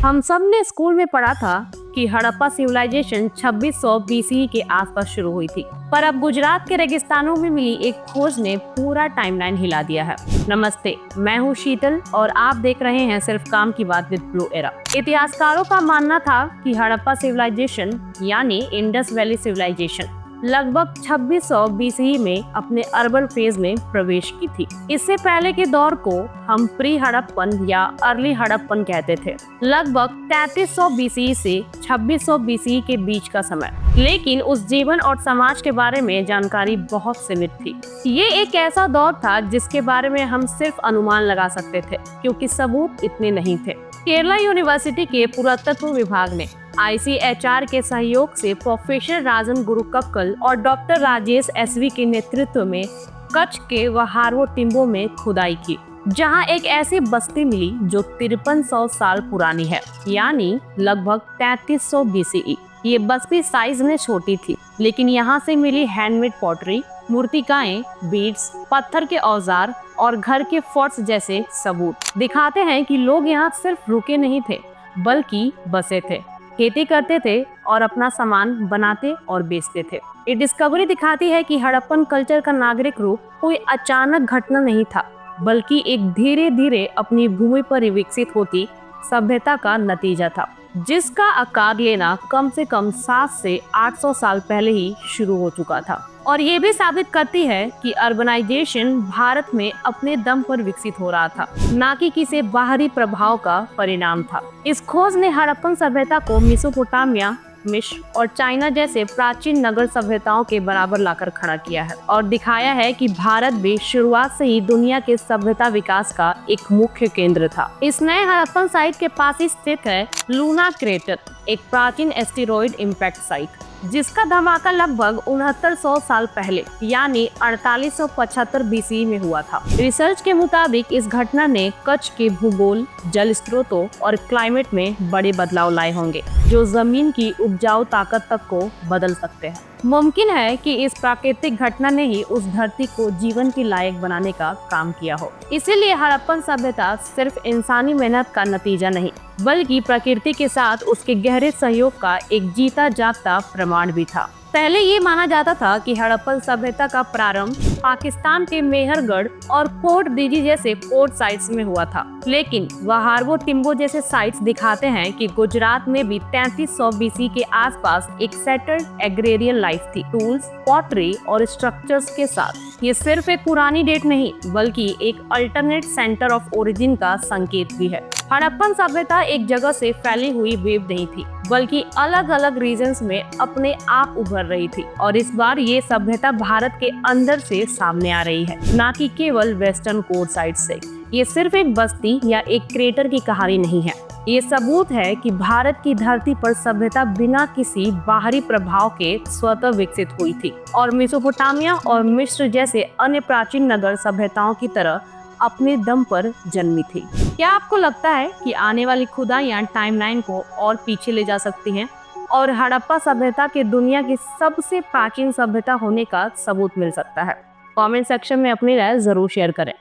हम सब ने स्कूल में पढ़ा था कि हड़प्पा सिविलाइजेशन 2600 बीसी के आसपास शुरू हुई थी, पर अब गुजरात के रेगिस्तानों में मिली एक खोज ने पूरा टाइमलाइन हिला दिया है। नमस्ते, मैं हूँ शीतल और आप देख रहे हैं सिर्फ काम की बात विद ब्लू एरा। इतिहासकारों का मानना था कि हड़प्पा सिविलाइजेशन यानी इंडस वैली सिविलाइजेशन लगभग 2600 बीसी में अपने अर्बन फेज में प्रवेश की थी। इससे पहले के दौर को हम प्री हड़प्पन या अर्ली हड़प्पन कहते थे, लगभग 3300 बीसी से 2600 बीसी के बीच का समय। लेकिन उस जीवन और समाज के बारे में जानकारी बहुत सीमित थी। ये एक ऐसा दौर था जिसके बारे में हम सिर्फ अनुमान लगा सकते थे, क्योंकि सबूत इतने नहीं थे। केरला यूनिवर्सिटी के पुरातत्व विभाग ने ICHR के सहयोग से प्रोफेसर राजन गुरुकक्कल और डॉक्टर राजेश SV के नेतृत्व में कच्छ के वहारवो टिम्बो में खुदाई की, जहां एक ऐसी बस्ती मिली जो 5300 साल पुरानी है, यानी लगभग 3300 BCE। ये बस्ती साइज में छोटी थी, लेकिन यहाँ से मिली हैंडमेड पॉटरी, मूर्तिकाएं, बीड्स, पत्थर के औजार और घर के फोर्ट्स जैसे सबूत दिखाते हैं कि लोग यहाँ सिर्फ रुके नहीं थे, बल्कि बसे थे, खेती करते थे और अपना सामान बनाते और बेचते थे। ये डिस्कवरी दिखाती है कि हड़प्पन कल्चर का नागरिक रूप कोई अचानक घटना नहीं था, बल्कि एक धीरे धीरे अपनी भूमि पर विकसित होती सभ्यता का नतीजा था, जिसका आकार लेना कम से कम 700 से 800 साल पहले ही शुरू हो चुका था। और ये भी साबित करती है कि अर्बनाइजेशन भारत में अपने दम पर विकसित हो रहा था, न कि किसी बाहरी प्रभाव का परिणाम था। इस खोज ने हड़प्पन सभ्यता को मेसोपोटामिया, मिस्र और चाइना जैसे प्राचीन नगर सभ्यताओं के बराबर लाकर खड़ा किया है और दिखाया है कि भारत भी शुरुआत से ही दुनिया के सभ्यता विकास का एक मुख्य केंद्र था। इस नए हड़प्पन साइट के पास ही स्थित है लूना क्रेटर, एक प्राचीन एस्टेरॉयड इम्पैक्ट साइट, जिसका धमाका लगभग 6900 साल पहले यानी 4875 BC में हुआ था। रिसर्च के मुताबिक इस घटना ने कच्छ के भूगोल, जल स्रोतों और क्लाइमेट में बड़े बदलाव लाए होंगे, जो जमीन की उपजाऊ ताकत तक को बदल सकते हैं। मुमकिन है कि इस प्राकृतिक घटना ने ही उस धरती को जीवन के लायक बनाने का काम किया हो। इसीलिए हड़प्पन सभ्यता सिर्फ इंसानी मेहनत का नतीजा नहीं, बल्कि प्रकृति के साथ उसके गहरे सहयोग का एक जीता जागता प्रमाण भी था। पहले ये माना जाता था कि हड़प्पन सभ्यता का प्रारंभ पाकिस्तान के मेहरगढ़ और फोर्ट ब्रिजी जैसे पोर्ट साइट्स में हुआ था, लेकिन वहारवो टिम्बो जैसे साइट्स दिखाते हैं कि गुजरात में भी 3300 BC के आसपास एक सेटल्ड एग्रेरियन लाइफ थी, टूल्स, पॉटरी और स्ट्रक्चर्स के साथ। ये सिर्फ एक पुरानी डेट नहीं, बल्कि एक अल्टरनेट सेंटर ऑफ ओरिजिन का संकेत भी है। हड़प्पन सभ्यता एक जगह से फैली हुई वेव नहीं थी, बल्कि अलग अलग रीजन्स में अपने आप उभर रही थी, और इस बार ये सभ्यता भारत के अंदर से सामने आ रही है, न कि केवल वेस्टर्न कोर साइड से। ये सिर्फ एक बस्ती या एक क्रेटर की कहानी नहीं है, ये सबूत है कि भारत की धरती पर सभ्यता बिना किसी बाहरी प्रभाव के स्वतः विकसित हुई थी और मेसोपोटामिया और मिस्र जैसे अन्य प्राचीन नगर सभ्यताओं की तरह अपने दम पर जन्मी थी। क्या आपको लगता है कि आने वाली खुदाइयां टाइमलाइन को और पीछे ले जा सकती हैं और हड़प्पा सभ्यता के दुनिया की सबसे प्राचीन सभ्यता होने का सबूत मिल सकता है? कमेंट सेक्शन में अपनी राय जरूर शेयर करें।